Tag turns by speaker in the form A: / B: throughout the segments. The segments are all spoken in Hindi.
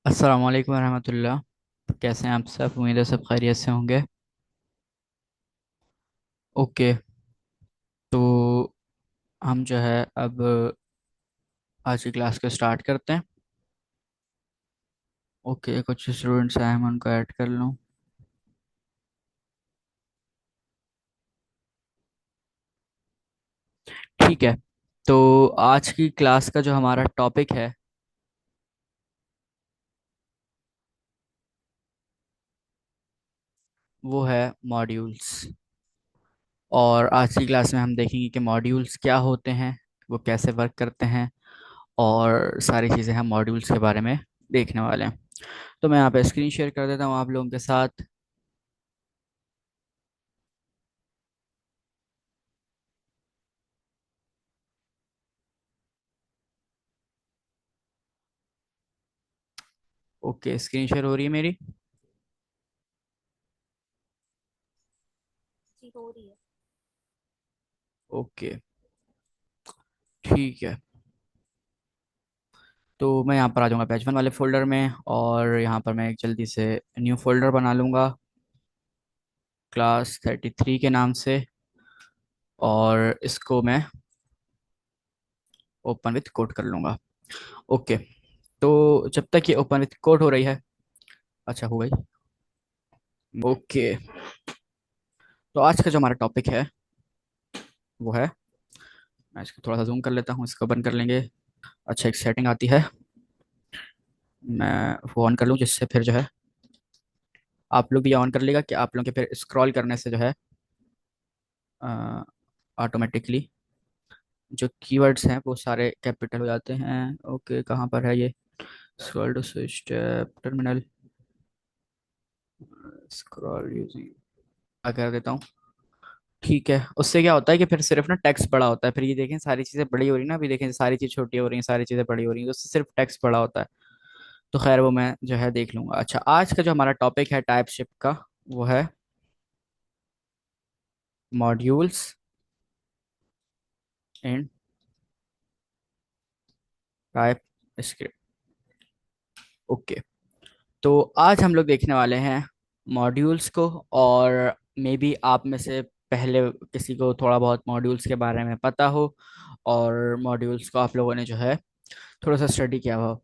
A: अस्सलाम वालेकुम रहमतुल्लाह। कैसे हैं आप सब? उम्मीद है सब खैरियत से होंगे। ओके। तो हम जो है अब आज की क्लास को स्टार्ट करते हैं। ओके, कुछ स्टूडेंट्स आए हैं, मैं उनको ऐड कर लूँ। ठीक है। तो आज की क्लास का जो हमारा टॉपिक है वो है मॉड्यूल्स। और आज की क्लास में हम देखेंगे कि मॉड्यूल्स क्या होते हैं, वो कैसे वर्क करते हैं, और सारी चीज़ें हम मॉड्यूल्स के बारे में देखने वाले हैं। तो मैं यहाँ पे स्क्रीन शेयर कर देता हूँ आप लोगों के साथ। ओके, स्क्रीन शेयर हो रही है मेरी?
B: जी हो रही है।
A: ओके, ठीक है। तो मैं यहाँ पर आ जाऊँगा पेज वन वाले फोल्डर में, और यहाँ पर मैं एक जल्दी से न्यू फोल्डर बना लूँगा क्लास 33 के नाम से, और इसको मैं ओपन विथ कोड कर लूँगा। ओके। तो जब तक ये ओपन विथ कोड हो रही है, अच्छा हो गई। ओके। तो आज का जो हमारा टॉपिक है वो है, मैं इसको थोड़ा सा जूम कर लेता हूँ, इसको बंद कर लेंगे। अच्छा, एक सेटिंग आती है, मैं वो ऑन कर लूँ जिससे फिर जो है आप लोग भी ऑन कर लेगा कि आप लोग के फिर स्क्रॉल करने से जो है ऑटोमेटिकली जो कीवर्ड्स हैं वो सारे कैपिटल हो जाते हैं। ओके, कहाँ पर है ये? Scroll to switch tab terminal, scroll using कर देता हूँ। ठीक है, उससे क्या होता है कि फिर सिर्फ ना टेक्स्ट बड़ा होता है। फिर ये देखें सारी चीज़ें बड़ी हो रही हैं ना, अभी देखें सारी चीज़ छोटी हो रही हैं, सारी चीज़ें बड़ी हो रही हैं, तो उससे सिर्फ टेक्स्ट बड़ा होता है। तो खैर वो मैं जो है देख लूंगा। अच्छा, आज का जो हमारा टॉपिक है टाइपशिप का वो है मॉड्यूल्स इन टाइप स्क्रिप्ट। ओके। तो आज हम लोग देखने वाले हैं मॉड्यूल्स को, और मे बी आप में से पहले किसी को थोड़ा बहुत मॉड्यूल्स के बारे में पता हो, और मॉड्यूल्स को आप लोगों ने जो है थोड़ा सा स्टडी किया हो।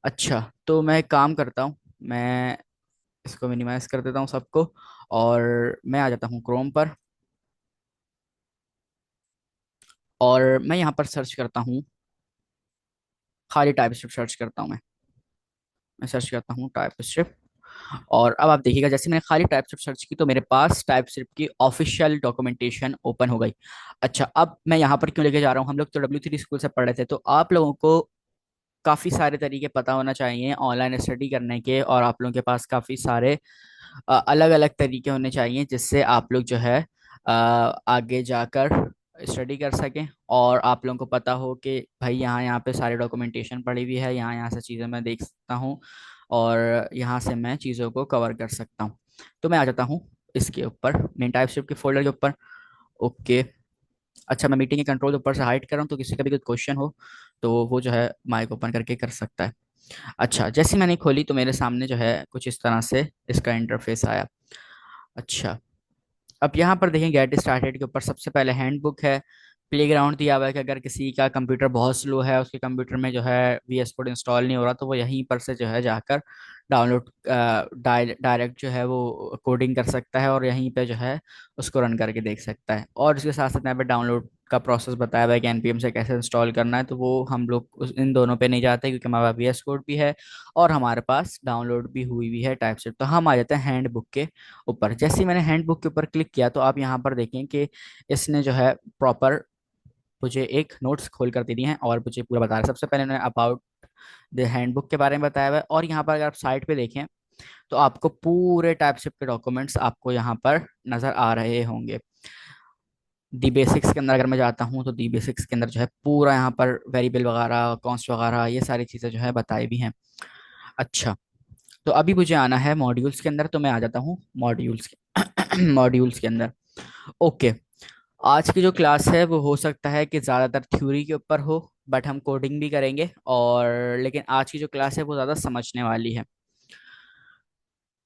A: अच्छा, तो मैं एक काम करता हूँ, मैं इसको मिनिमाइज कर देता हूँ सबको, और मैं आ जाता हूँ क्रोम पर, और मैं यहाँ पर सर्च करता हूँ, खाली टाइप स्क्रिप्ट सर्च करता हूँ मैं सर्च करता हूँ टाइप स्क्रिप्ट। और अब आप देखिएगा, जैसे मैंने खाली टाइप स्क्रिप्ट सर्च की तो मेरे पास टाइप स्क्रिप्ट की ऑफिशियल डॉक्यूमेंटेशन ओपन हो गई। अच्छा, अब मैं यहाँ पर क्यों लेके जा रहा हूँ, हम लोग तो W3 स्कूल से पढ़े थे, तो आप लोगों को काफ़ी सारे तरीके पता होना चाहिए ऑनलाइन स्टडी करने के, और आप लोगों के पास काफ़ी सारे अलग अलग तरीके होने चाहिए जिससे आप लोग जो है आगे जाकर स्टडी कर सकें, और आप लोगों को पता हो कि भाई यहाँ यहाँ पे सारी डॉक्यूमेंटेशन पड़ी हुई है, यहाँ यहाँ से चीज़ें मैं देख सकता हूँ, और यहाँ से मैं चीज़ों को कवर कर सकता हूँ। तो मैं आ जाता हूँ इसके ऊपर, मेन टाइपशिप के फोल्डर के ऊपर। ओके। अच्छा, मैं मीटिंग के कंट्रोल ऊपर से हाइड कर रहा हूँ, तो किसी का भी कोई क्वेश्चन हो तो वो जो है माइक ओपन करके कर सकता है। अच्छा, जैसे मैंने खोली तो मेरे सामने जो है कुछ इस तरह से इसका इंटरफेस आया। अच्छा, अब यहाँ पर देखें गेट स्टार्टेड के ऊपर सबसे पहले हैंडबुक है। प्लेग्राउंड दिया हुआ है कि अगर किसी का कंप्यूटर बहुत स्लो है, उसके कंप्यूटर में जो है VS कोड इंस्टॉल नहीं हो रहा, तो वो यहीं पर से जो है जाकर डाउनलोड डायरेक्ट जो है वो कोडिंग कर सकता है, और यहीं पे जो है उसको रन करके देख सकता है। और इसके साथ साथ यहाँ पे डाउनलोड का प्रोसेस बताया हुआ है कि NPM से कैसे इंस्टॉल करना है, तो वो हम लोग इन दोनों पे नहीं जाते क्योंकि हमारे पास VS कोड भी है और हमारे पास डाउनलोड भी हुई हुई है टाइप से। तो हम आ जाते हैं हैंडबुक के ऊपर। जैसे ही मैंने हैंडबुक के ऊपर क्लिक किया तो आप यहाँ पर देखें कि इसने जो है प्रॉपर मुझे एक नोट्स खोल कर दे दिए हैं, और मुझे पूरा बता रहा है। सबसे पहले उन्होंने अबाउट द हैंडबुक के बारे में बताया हुआ है, और यहाँ पर अगर आप साइट पे देखें तो आपको पूरे टाइपशिप के डॉक्यूमेंट्स आपको यहाँ पर नजर आ रहे होंगे। दी बेसिक्स के अंदर अगर मैं जाता हूँ तो दी बेसिक्स के अंदर जो है पूरा यहाँ पर वेरिएबल वगैरह कॉन्स्ट वगैरह ये सारी चीज़ें जो है बताई भी हैं। अच्छा, तो अभी मुझे आना है मॉड्यूल्स के अंदर, तो मैं आ जाता हूँ मॉड्यूल्स के मॉड्यूल्स के अंदर। ओके। आज की जो क्लास है वो हो सकता है कि ज़्यादातर थ्योरी के ऊपर हो, बट हम कोडिंग भी करेंगे, और लेकिन आज की जो क्लास है वो ज़्यादा समझने वाली है।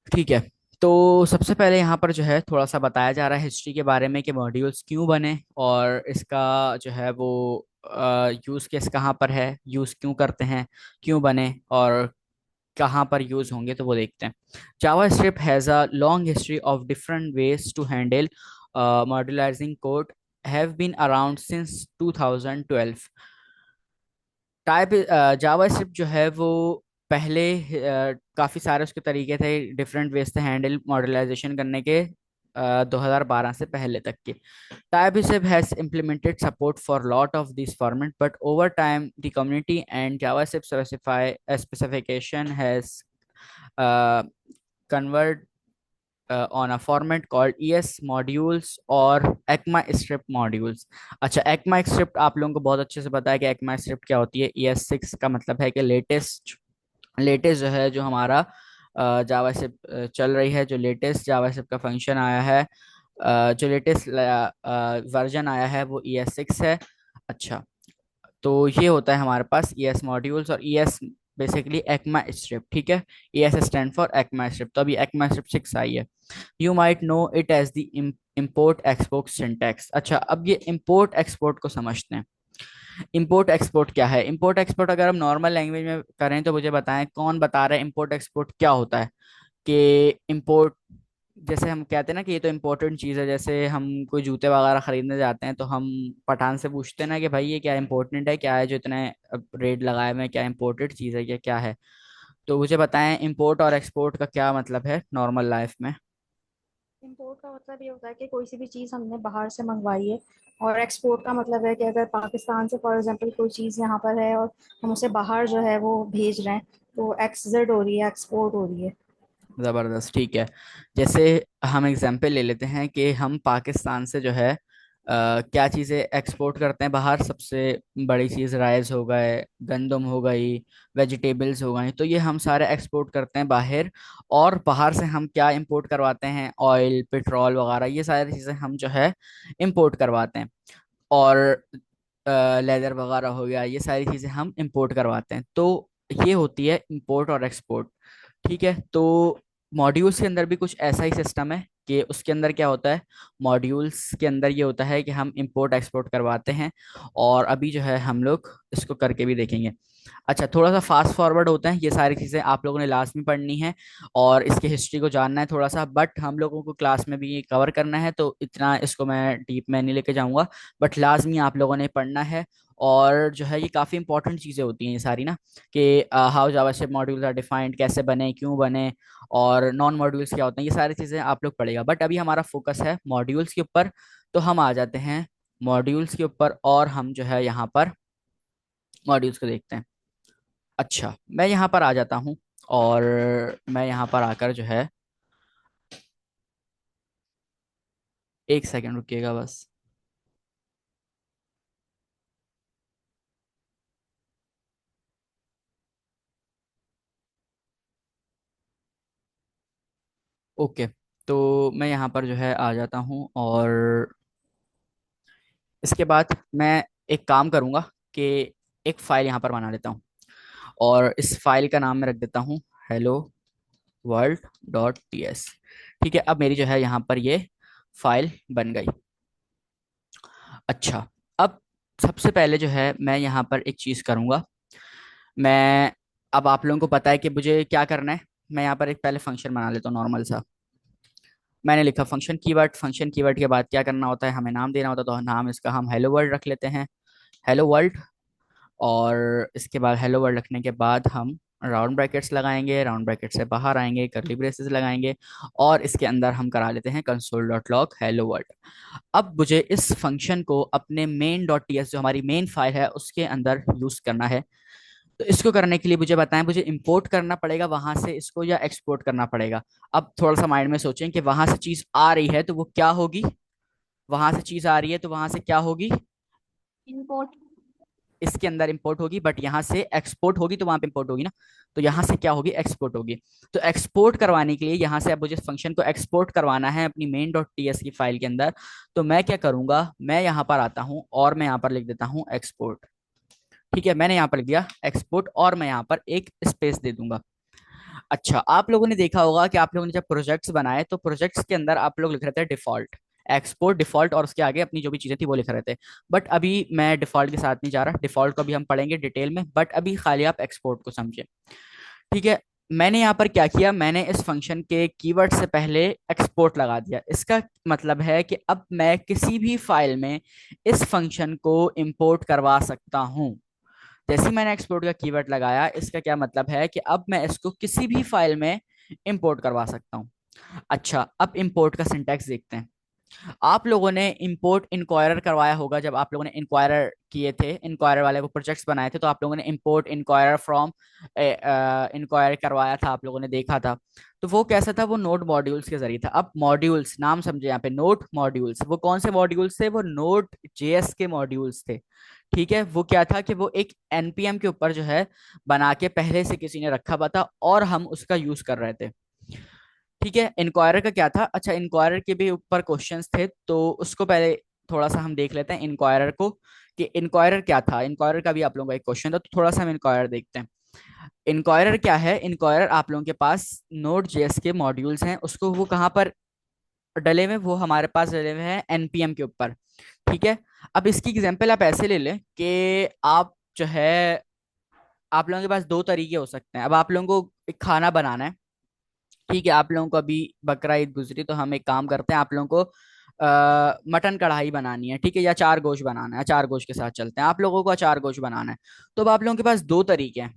A: ठीक है। तो सबसे पहले यहाँ पर जो है थोड़ा सा बताया जा रहा है हिस्ट्री के बारे में कि मॉड्यूल्स क्यों बने, और इसका जो है वो यूज़ केस कहाँ पर है, यूज़ क्यों करते हैं, क्यों बने, और कहाँ पर यूज़ होंगे, तो वो देखते हैं। JavaScript has a long history of different ways to handle modularising code, have been around since 2012। Type JavaScript जो है वो पहले काफ़ी सारे उसके तरीके थे, डिफरेंट वेज थे हैंडल मॉडर्नाइजेशन करने के, 2012 से पहले तक के। TypeScript has implemented support for lot of these format, but over time the community and JavaScript specification has uh, converted on a format called ES modules और ECMAScript modules। अच्छा, ECMAScript आप लोगों को बहुत अच्छे से पता है कि ECMAScript क्या होती है। ES6 का मतलब है कि लेटेस्ट, लेटेस्ट जो है, जो हमारा जावास्क्रिप्ट चल रही है, जो लेटेस्ट जावास्क्रिप्ट का फंक्शन आया है, जो लेटेस्ट वर्जन आया है वो ES6 है। अच्छा, तो ये होता है हमारे पास ES मॉड्यूल्स, और ES बेसिकली एक्मा स्क्रिप्ट। ठीक है, ES stand for ECMAScript. तो अभी एक्मा स्क्रिप्ट 6 आई है। You might know it as the import export syntax. अच्छा, अब ये इम्पोर्ट एक्सपोर्ट को समझते हैं। इम्पोर्ट एक्सपोर्ट क्या है? इम्पोर्ट एक्सपोर्ट अगर हम नॉर्मल लैंग्वेज में करें तो मुझे बताएं कौन बता रहा है इम्पोर्ट एक्सपोर्ट क्या होता है। कि इम्पोर्ट, जैसे हम कहते हैं ना कि ये तो इम्पोर्टेंट चीज़ है, जैसे हम कोई जूते वगैरह खरीदने जाते हैं तो हम पठान से पूछते हैं ना कि भाई ये क्या इम्पोर्टेंट है, क्या है जो इतने रेट लगाए हुए हैं, क्या इम्पोर्टेंट चीज़ है, क्या क्या है। तो मुझे बताएं इम्पोर्ट और एक्सपोर्ट का क्या मतलब है नॉर्मल लाइफ में।
B: इंपोर्ट का मतलब ये होता है कि कोई सी भी चीज़ हमने बाहर से मंगवाई है। और एक्सपोर्ट का मतलब है कि अगर पाकिस्तान से फॉर एग्जांपल कोई चीज़ यहाँ पर है और हम उसे बाहर जो है वो भेज रहे हैं, तो एक्सजेड हो रही है, एक्सपोर्ट हो रही है।
A: ज़बरदस्त, ठीक है। जैसे हम एग्जांपल ले लेते हैं कि हम पाकिस्तान से जो है क्या चीज़ें एक्सपोर्ट करते हैं बाहर। सबसे बड़ी चीज़ राइस हो गए, गंदम हो गई, वेजिटेबल्स हो गई, तो ये हम सारे एक्सपोर्ट करते हैं बाहर। और बाहर से हम क्या इंपोर्ट करवाते हैं? ऑयल, पेट्रोल वगैरह, ये सारी चीज़ें हम जो है इंपोर्ट करवाते हैं। और लेदर वगैरह हो गया, ये सारी चीज़ें हम इंपोर्ट करवाते हैं। तो ये होती है इंपोर्ट और एक्सपोर्ट। ठीक है। तो मॉड्यूल्स के अंदर भी कुछ ऐसा ही सिस्टम है कि उसके अंदर क्या होता है, मॉड्यूल्स के अंदर ये होता है कि हम इंपोर्ट एक्सपोर्ट करवाते हैं। और अभी जो है हम लोग इसको करके भी देखेंगे। अच्छा, थोड़ा सा फास्ट फॉरवर्ड होता है, ये सारी चीज़ें आप लोगों ने लास्ट में पढ़नी है और इसकी हिस्ट्री को जानना है थोड़ा सा, बट हम लोगों को क्लास में भी ये कवर करना है, तो इतना इसको मैं डीप में नहीं लेके जाऊंगा। बट लाजमी आप लोगों ने पढ़ना है। और जो है ये काफ़ी इंपॉर्टेंट चीज़ें होती हैं ये सारी ना, कि how JavaScript modules are defined, कैसे बने, क्यों बने, और नॉन मॉड्यूल्स क्या होते हैं, ये सारी चीज़ें आप लोग पढ़ेगा। बट अभी हमारा फोकस है मॉड्यूल्स के ऊपर। तो हम आ जाते हैं मॉड्यूल्स के ऊपर, और हम जो है यहाँ पर मॉड्यूल्स को देखते हैं। अच्छा, मैं यहाँ पर आ जाता हूँ, और मैं यहाँ पर आकर जो है, एक सेकंड रुकिएगा बस। ओके। तो मैं यहाँ पर जो है आ जाता हूँ, और इसके बाद मैं एक काम करूँगा कि एक फाइल यहाँ पर बना लेता हूँ, और इस फाइल का नाम मैं रख देता हूँ हेलो world.ts। ठीक है, अब मेरी जो है यहाँ पर ये फाइल बन गई। अच्छा, अब सबसे पहले जो है मैं यहाँ पर एक चीज़ करूँगा। मैं, अब आप लोगों को पता है कि मुझे क्या करना है। मैं यहाँ पर एक पहले फंक्शन बना लेता हूँ नॉर्मल सा। मैंने लिखा फंक्शन कीवर्ड। फंक्शन कीवर्ड के बाद क्या करना होता है, हमें नाम देना होता है, तो नाम इसका हम हेलो वर्ल्ड रख लेते हैं, हेलो वर्ल्ड। और इसके बाद हेलो वर्ल्ड रखने के बाद हम राउंड ब्रैकेट्स लगाएंगे, राउंड ब्रैकेट से बाहर आएंगे, करली ब्रेसेस लगाएंगे, और इसके अंदर हम करा लेते हैं console dot log hello world. अब मुझे इस फंक्शन को अपने मेन डॉट टीएस, जो हमारी मेन फाइल है, उसके अंदर यूज करना है। तो इसको करने के लिए मुझे बताएं, मुझे इंपोर्ट करना पड़ेगा वहां से इसको, या एक्सपोर्ट करना पड़ेगा? अब थोड़ा सा माइंड में सोचें कि वहां से चीज आ रही है तो वो क्या होगी। वहां से चीज आ रही है तो वहां से क्या होगी?
B: इंपोर्ट।
A: इसके अंदर इंपोर्ट होगी, बट यहाँ से एक्सपोर्ट होगी तो वहां पे इंपोर्ट होगी ना। तो यहाँ से क्या होगी? एक्सपोर्ट होगी। तो एक्सपोर्ट करवाने के लिए यहाँ से अब मुझे फंक्शन को एक्सपोर्ट करवाना है अपनी मेन डॉट टीएस की फाइल के अंदर। तो मैं क्या करूंगा, मैं यहाँ पर आता हूँ और मैं यहाँ पर लिख देता हूँ एक्सपोर्ट। ठीक है, मैंने यहाँ पर लिख दिया एक्सपोर्ट और मैं यहाँ पर एक स्पेस दे दूंगा। अच्छा, आप लोगों ने देखा होगा कि आप लोगों ने जब प्रोजेक्ट्स बनाए तो प्रोजेक्ट्स के अंदर आप लोग लिख रहे थे डिफॉल्ट, एक्सपोर्ट डिफॉल्ट, और उसके आगे अपनी जो भी चीजें थी वो लिख रहे थे। बट अभी मैं डिफॉल्ट के साथ नहीं जा रहा, डिफॉल्ट को भी हम पढ़ेंगे डिटेल में, बट अभी खाली आप एक्सपोर्ट को समझे। ठीक है, मैंने यहाँ पर क्या किया, मैंने इस फंक्शन के कीवर्ड से पहले एक्सपोर्ट लगा दिया। इसका मतलब है कि अब मैं किसी भी फाइल में इस फंक्शन को इंपोर्ट करवा सकता हूँ। जैसे ही मैंने एक्सपोर्ट का कीवर्ड लगाया, इसका क्या मतलब है कि अब मैं इसको किसी भी फाइल में इंपोर्ट करवा सकता हूँ। अच्छा, अब इंपोर्ट का सिंटैक्स देखते हैं। आप लोगों ने इंपोर्ट इंक्वायरर करवाया होगा, जब आप लोगों ने इंक्वायरर किए थे, इंक्वायरर वाले वो प्रोजेक्ट्स बनाए थे, तो आप लोगों ने इंपोर्ट इंक्वायरर फ्रॉम इंक्वायर करवाया था, आप लोगों ने देखा था। तो वो कैसा था, वो नोड मॉड्यूल्स के जरिए था। अब मॉड्यूल्स नाम समझे, यहाँ पे नोड मॉड्यूल्स, वो कौन से मॉड्यूल्स थे, वो नोड जेएस के मॉड्यूल्स थे। ठीक है, वो क्या था कि वो एक एनपीएम के ऊपर जो है बना के पहले से किसी ने रखा हुआ था और हम उसका यूज कर रहे थे। ठीक है, इंक्वायरर का क्या था, अच्छा इंक्वायरर के भी ऊपर क्वेश्चंस थे, तो उसको पहले थोड़ा सा हम देख लेते हैं इंक्वायरर को, कि इंक्वायरर क्या था। इंक्वायरर का भी आप लोगों का एक क्वेश्चन था, तो थोड़ा सा हम इंक्वायरर देखते हैं। इंक्वायरर क्या है, इंक्वायरर आप लोगों के पास नोड जेएस के मॉड्यूल्स हैं, उसको वो कहाँ पर डले हुए, वो हमारे पास डले हुए हैं एनपीएम के ऊपर। ठीक है, अब इसकी एग्जांपल आप ऐसे ले लें कि आप जो है, आप लोगों के पास दो तरीके हो सकते हैं। अब आप लोगों को एक खाना बनाना है, ठीक है, आप लोगों को अभी बकरा ईद गुजरी, तो हम एक काम करते हैं, आप लोगों को मटन कढ़ाई बनानी है, ठीक है, या चार गोश्त बनाना है, चार गोश्त के साथ चलते हैं, आप लोगों को चार गोश्त बनाना है। तो अब आप लोगों के पास दो तरीके हैं,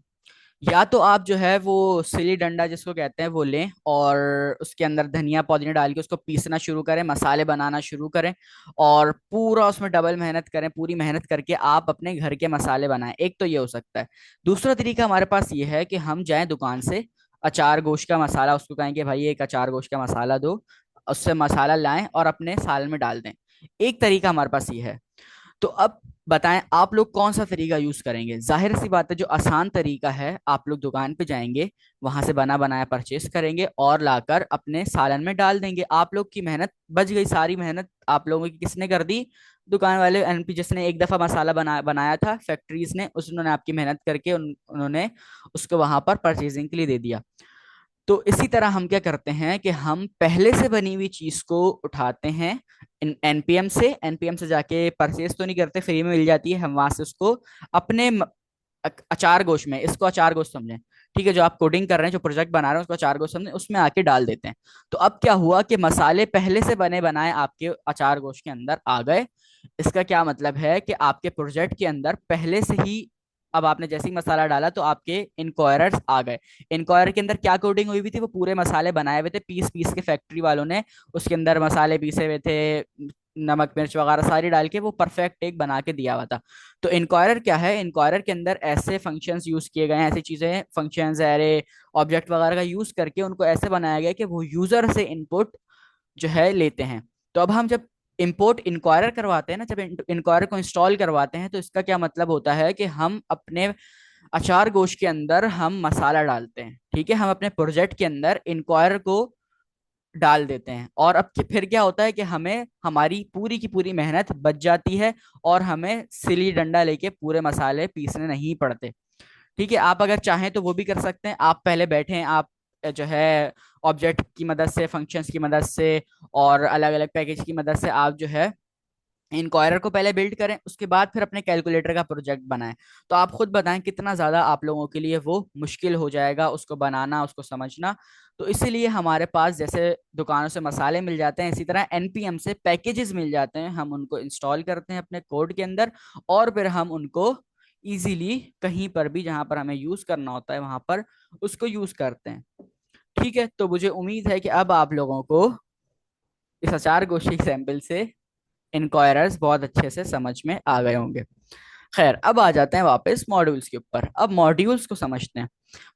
A: या तो आप जो है वो सिली डंडा जिसको कहते हैं वो लें और उसके अंदर धनिया पुदीना डाल के उसको पीसना शुरू करें, मसाले बनाना शुरू करें, और पूरा उसमें डबल मेहनत करें, पूरी मेहनत करके आप अपने घर के मसाले बनाएं। एक तो ये हो सकता है। दूसरा तरीका हमारे पास ये है कि हम जाएं दुकान से, अचार गोश्त का मसाला, उसको कहें कि भाई एक अचार गोश्त का मसाला दो, उससे मसाला लाएं और अपने साल में डाल दें। एक तरीका हमारे पास ये है। तो अब बताएं आप लोग कौन सा तरीका यूज करेंगे। जाहिर सी बात है, जो आसान तरीका है, आप लोग दुकान पे जाएंगे, वहां से बना बनाया परचेस करेंगे और लाकर अपने सालन में डाल देंगे। आप लोग की मेहनत बच गई, सारी मेहनत आप लोगों की किसने कर दी, दुकान वाले एनपी, जिसने एक दफा मसाला बनाया था, फैक्ट्रीज ने, उन्होंने आपकी मेहनत करके उन्होंने उसको वहां पर परचेजिंग के लिए दे दिया। तो इसी तरह हम क्या करते हैं कि हम पहले से बनी हुई चीज को उठाते हैं एनपीएम से जाके परचेज तो नहीं करते, फ्री में मिल जाती है, हम वहां से उसको अपने अचार गोश में, इसको अचार गोश समझें, ठीक है, जो आप कोडिंग कर रहे हैं, जो प्रोजेक्ट बना रहे हैं उसको अचार गोश समझें, उसमें आके डाल देते हैं। तो अब क्या हुआ कि मसाले पहले से बने बनाए आपके अचार गोश के अंदर आ गए। इसका क्या मतलब है कि आपके प्रोजेक्ट के अंदर पहले से ही, अब आपने जैसे ही मसाला डाला तो आपके इंक्वायरर्स आ गए। इंक्वायरर के अंदर क्या कोडिंग हुई हुई थी, वो पूरे मसाले बनाए हुए थे, पीस पीस के फैक्ट्री वालों ने उसके अंदर मसाले पीसे हुए थे, नमक मिर्च वगैरह सारी डाल के वो परफेक्ट एक बना के दिया हुआ था। तो इंक्वायरर क्या है, इंक्वायरर के अंदर ऐसे फंक्शंस यूज किए गए हैं, ऐसी चीजें, फंक्शंस, एरे, ऑब्जेक्ट वगैरह का यूज करके उनको ऐसे बनाया गया कि वो यूजर से इनपुट जो है लेते हैं। तो अब हम जब इंपोर्ट इंक्वायरर करवाते हैं ना, जब इंक्वायरर को इंस्टॉल करवाते हैं, तो इसका क्या मतलब होता है कि हम अपने अचार गोश्त के अंदर हम मसाला डालते हैं। ठीक है, हम अपने प्रोजेक्ट के अंदर इंक्वायरर को डाल देते हैं, और अब फिर क्या होता है कि हमें हमारी पूरी की पूरी मेहनत बच जाती है और हमें सिली डंडा लेके पूरे मसाले पीसने नहीं पड़ते। ठीक है, आप अगर चाहें तो वो भी कर सकते हैं, आप पहले बैठें, आप जो है ऑब्जेक्ट की मदद से, फंक्शंस की मदद से और अलग अलग पैकेज की मदद से आप जो है इंक्वायरर को पहले बिल्ड करें, उसके बाद फिर अपने कैलकुलेटर का प्रोजेक्ट बनाएं। तो आप खुद बताएं कितना ज्यादा आप लोगों के लिए वो मुश्किल हो जाएगा उसको बनाना, उसको समझना। तो इसीलिए हमारे पास जैसे दुकानों से मसाले मिल जाते हैं, इसी तरह एनपीएम से पैकेजेस मिल जाते हैं, हम उनको इंस्टॉल करते हैं अपने कोड के अंदर, और फिर हम उनको इजीली कहीं पर भी जहां पर हमें यूज करना होता है वहां पर उसको यूज करते हैं। ठीक है, तो मुझे उम्मीद है कि अब आप लोगों को इस अचार गोशी सैंपल से इंक्वायरर्स बहुत अच्छे से समझ में आ गए होंगे। खैर, अब आ जाते हैं वापस मॉड्यूल्स के ऊपर। अब मॉड्यूल्स को समझते हैं।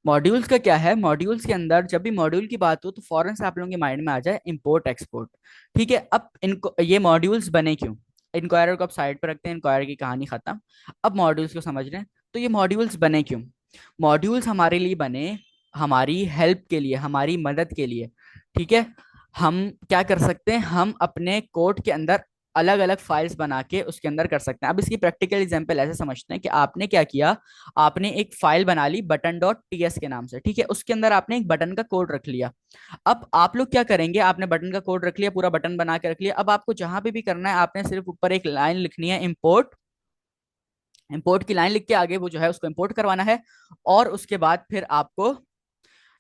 A: मॉड्यूल्स का क्या है, मॉड्यूल्स के अंदर जब भी मॉड्यूल की बात हो तो फौरन से आप लोगों के माइंड में आ जाए इंपोर्ट एक्सपोर्ट। ठीक है, अब इनको ये मॉड्यूल्स बने क्यों, इंक्वायरर को अब साइड पर रखते हैं, इंक्वायरर की कहानी खत्म। अब मॉड्यूल्स को समझ रहे हैं, तो ये मॉड्यूल्स बने क्यों। मॉड्यूल्स हमारे लिए बने, हमारी हेल्प के लिए, हमारी मदद के लिए। ठीक है, हम क्या कर सकते हैं, हम अपने कोड के अंदर अलग अलग फाइल्स बना के उसके अंदर कर सकते हैं। अब इसकी प्रैक्टिकल एग्जांपल ऐसे समझते हैं कि आपने क्या किया, आपने एक फाइल बना ली बटन डॉट टीएस के नाम से, ठीक है, उसके अंदर आपने एक बटन का कोड रख लिया। अब आप लोग क्या करेंगे, आपने बटन का कोड रख लिया, पूरा बटन बना के रख लिया, अब आपको जहां पे भी करना है आपने सिर्फ ऊपर एक लाइन लिखनी है, इंपोर्ट, इंपोर्ट की लाइन लिख के आगे वो जो है उसको इंपोर्ट करवाना है। और उसके बाद फिर आपको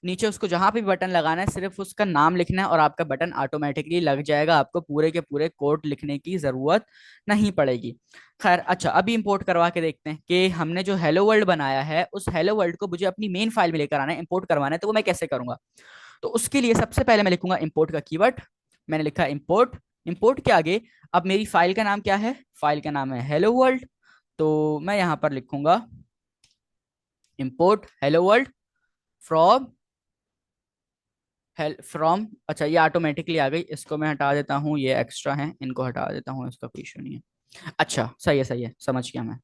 A: नीचे उसको जहां पे भी बटन लगाना है सिर्फ उसका नाम लिखना है और आपका बटन ऑटोमेटिकली लग जाएगा, आपको पूरे के पूरे कोड लिखने की जरूरत नहीं पड़ेगी। खैर अच्छा, अभी इंपोर्ट करवा के देखते हैं कि हमने जो हेलो वर्ल्ड बनाया है उस हेलो वर्ल्ड को मुझे अपनी मेन फाइल में लेकर आना है, इंपोर्ट करवाना है, तो वो मैं कैसे करूंगा। तो उसके लिए सबसे पहले मैं लिखूंगा इंपोर्ट का कीवर्ड। मैंने लिखा इंपोर्ट, इंपोर्ट के आगे अब मेरी फाइल का नाम क्या है, फाइल का नाम है हेलो वर्ल्ड। तो मैं यहां पर लिखूंगा import hello world from, hello from, अच्छा ये ऑटोमेटिकली आ गई, इसको मैं हटा देता हूँ, ये एक्स्ट्रा है इनको हटा देता हूँ, इसका कोई इशू नहीं है। अच्छा सही है, समझ गया मैं।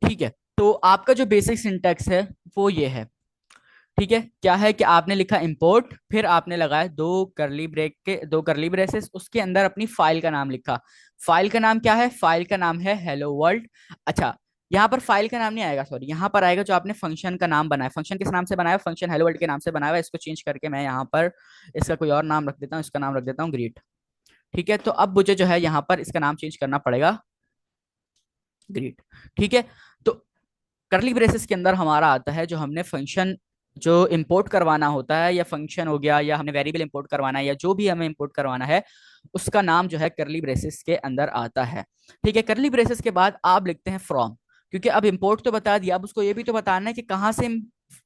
A: ठीक है, तो आपका जो बेसिक सिंटैक्स है वो ये है। ठीक है, क्या है कि आपने लिखा इंपोर्ट, फिर आपने लगाया दो करली ब्रेक के, दो करली ब्रेसेस, उसके अंदर अपनी फाइल का नाम लिखा। फाइल का नाम क्या है, फाइल का नाम है हेलो वर्ल्ड। अच्छा, यहाँ पर फाइल का नाम नहीं आएगा, सॉरी, यहाँ पर आएगा जो आपने फंक्शन का नाम बनाया। फंक्शन किस नाम से बनाया, फंक्शन हेलो वर्ल्ड के नाम से बनाया हुआ है। इसको चेंज करके मैं यहाँ पर इसका कोई और नाम रख देता हूँ, इसका नाम रख देता हूँ ग्रीट। ठीक है, तो अब मुझे जो है यहाँ पर इसका नाम चेंज करना पड़ेगा, ग्रीट। ठीक है, तो करली ब्रेसेस के अंदर हमारा आता है जो हमने फंक्शन जो इंपोर्ट करवाना होता है, या फंक्शन हो गया, या हमने वेरिएबल इंपोर्ट करवाना है, या जो भी हमें इंपोर्ट करवाना है, उसका नाम जो है करली ब्रेसेस के अंदर आता है। ठीक है, करली ब्रेसेस के बाद आप लिखते हैं फ्रॉम, क्योंकि अब इंपोर्ट तो बता दिया, अब उसको ये भी तो बताना है कि कहाँ से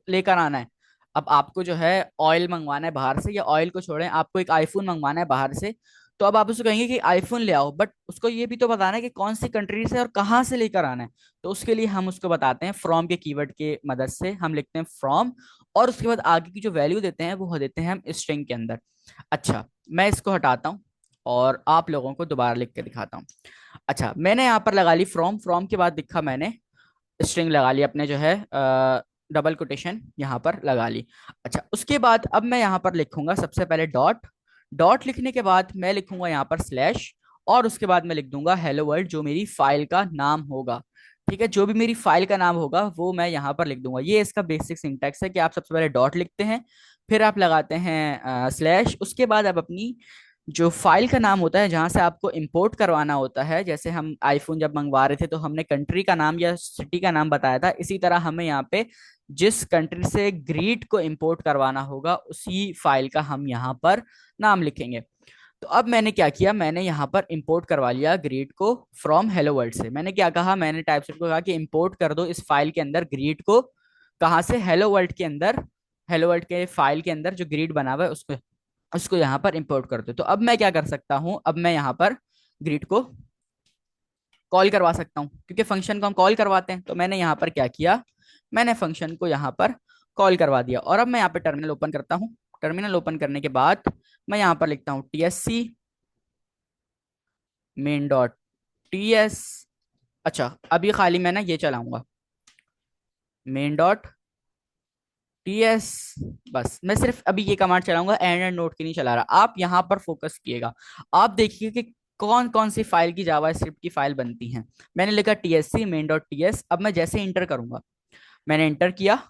A: लेकर आना है। अब आपको जो है ऑयल मंगवाना है बाहर से, या ऑयल को छोड़ें आपको एक आईफोन मंगवाना है बाहर से, तो अब आप उसको कहेंगे कि आईफोन ले आओ, बट उसको ये भी तो बताना है कि कौन सी कंट्री से और कहाँ से लेकर आना है। तो उसके लिए हम उसको बताते हैं फ्रॉम के कीवर्ड के मदद से, हम लिखते हैं फ्रॉम, और उसके बाद आगे की जो वैल्यू देते हैं वो देते हैं हम स्ट्रिंग के अंदर। अच्छा, मैं इसको हटाता हूँ और आप लोगों को दोबारा लिख के दिखाता हूँ। अच्छा, मैंने यहाँ पर लगा ली फ्रॉम, फ्रॉम के बाद लिखा मैंने स्ट्रिंग, लगा ली अपने जो है डबल कोटेशन यहाँ पर लगा ली। अच्छा, उसके बाद अब मैं यहाँ पर लिखूंगा सबसे पहले डॉट, डॉट लिखने के बाद मैं लिखूंगा यहाँ पर स्लैश, और उसके बाद मैं लिख दूंगा हेलो वर्ल्ड जो मेरी फाइल का नाम होगा। ठीक है, जो भी मेरी फाइल का नाम होगा वो मैं यहाँ पर लिख दूंगा। ये इसका बेसिक सिंटैक्स है कि आप सबसे पहले डॉट लिखते हैं, फिर आप लगाते हैं स्लैश, उसके बाद आप अपनी जो फाइल का नाम होता है जहां से आपको इंपोर्ट करवाना होता है, जैसे हम आईफोन जब मंगवा रहे थे तो हमने कंट्री का नाम या सिटी का नाम बताया था, इसी तरह हमें यहाँ पे जिस कंट्री से ग्रीट को इंपोर्ट करवाना होगा उसी फाइल का हम यहाँ पर नाम लिखेंगे। तो अब मैंने क्या किया, मैंने यहाँ पर इंपोर्ट करवा लिया ग्रीट को फ्रॉम हेलो वर्ल्ड से। मैंने क्या कहा, मैंने टाइपस्क्रिप्ट को कहा कि इंपोर्ट कर दो इस फाइल के अंदर ग्रीट को, कहाँ से, हेलो वर्ल्ड के अंदर, हेलो वर्ल्ड के फाइल के अंदर जो ग्रीड बना हुआ है उसको, उसको यहाँ पर इंपोर्ट कर दो। तो अब मैं क्या कर सकता हूँ, अब मैं यहाँ पर ग्रिड को कॉल करवा सकता हूँ, क्योंकि फंक्शन को हम कॉल करवाते हैं। तो मैंने यहाँ पर क्या किया, मैंने फंक्शन को यहाँ पर कॉल करवा दिया। और अब मैं यहाँ पे टर्मिनल ओपन करता हूँ। टर्मिनल ओपन करने के बाद मैं यहाँ पर लिखता हूँ TSC मेन डॉट टीएस। अच्छा, अब ये खाली मैं ना ये चलाऊंगा मेन डॉट टीएस, बस मैं सिर्फ अभी ये कमांड चलाऊंगा, एंड नोट की नहीं चला रहा। आप यहाँ पर फोकस किएगा, आप देखिए कि कौन कौन सी फाइल की जावा स्क्रिप्ट की फाइल बनती हैं। मैंने लिखा TSC मेन डॉट टीएस। अब मैं जैसे इंटर करूंगा, मैंने इंटर किया,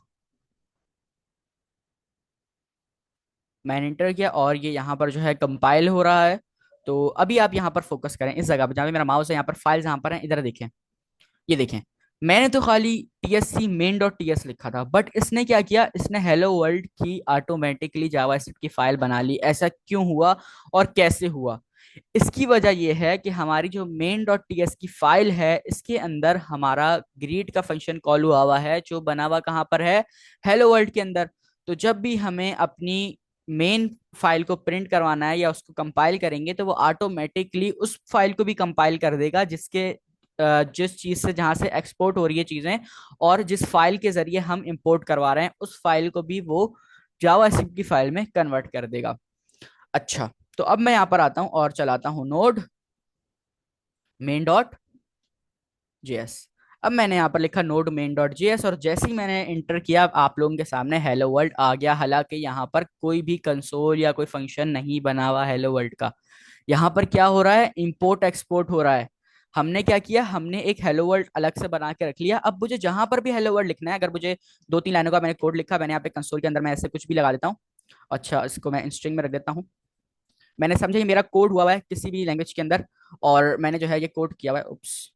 A: मैंने इंटर किया और ये यहाँ पर जो है कंपाइल हो रहा है। तो अभी आप यहाँ पर फोकस करें, इस जगह पर जहाँ पे मेरा माउस है, यहाँ पर फाइल्स यहाँ पर हैं, इधर देखें, ये देखें। मैंने तो खाली TSC मेन डॉट टीएस लिखा था, बट इसने क्या किया, इसने हेलो वर्ल्ड की ऑटोमेटिकली जावास्क्रिप्ट की फाइल बना ली। ऐसा क्यों हुआ और कैसे हुआ, इसकी वजह यह है कि हमारी जो मेन डॉट टीएस की फाइल है इसके अंदर हमारा ग्रीट का फंक्शन कॉल हुआ है, जो बना हुआ कहाँ पर है, हेलो वर्ल्ड के अंदर। तो जब भी हमें अपनी मेन फाइल को प्रिंट करवाना है या उसको कंपाइल करेंगे, तो वो ऑटोमेटिकली उस फाइल को भी कंपाइल कर देगा जिसके जिस चीज से, जहां से एक्सपोर्ट हो रही है चीजें, और जिस फाइल के जरिए हम इंपोर्ट करवा रहे हैं उस फाइल को भी वो जावास्क्रिप्ट की फाइल में कन्वर्ट कर देगा। अच्छा, तो अब मैं यहां पर आता हूं और चलाता हूं नोड मेन डॉट जेएस। अब मैंने यहाँ पर लिखा node main डॉट जेएस, और जैसे ही मैंने इंटर किया आप लोगों के सामने हेलो वर्ल्ड आ गया। हालांकि यहाँ पर कोई भी कंसोल या कोई फंक्शन नहीं बना हुआ हेलो वर्ल्ड का। यहाँ पर क्या हो रहा है, इंपोर्ट एक्सपोर्ट हो रहा है। हमने क्या किया, हमने एक हेलो वर्ल्ड अलग से बना के रख लिया। अब मुझे जहां पर भी हेलो वर्ल्ड लिखना है, अगर मुझे 2-3 लाइनों का मैंने कोड लिखा, मैंने यहाँ पे कंसोल के अंदर मैं ऐसे कुछ भी लगा देता हूँ। अच्छा, इसको मैं स्ट्रिंग में रख देता हूँ। मैंने समझा ये मेरा कोड हुआ है किसी भी लैंग्वेज के अंदर, और मैंने जो है ये कोड किया हुआ है। उप्स,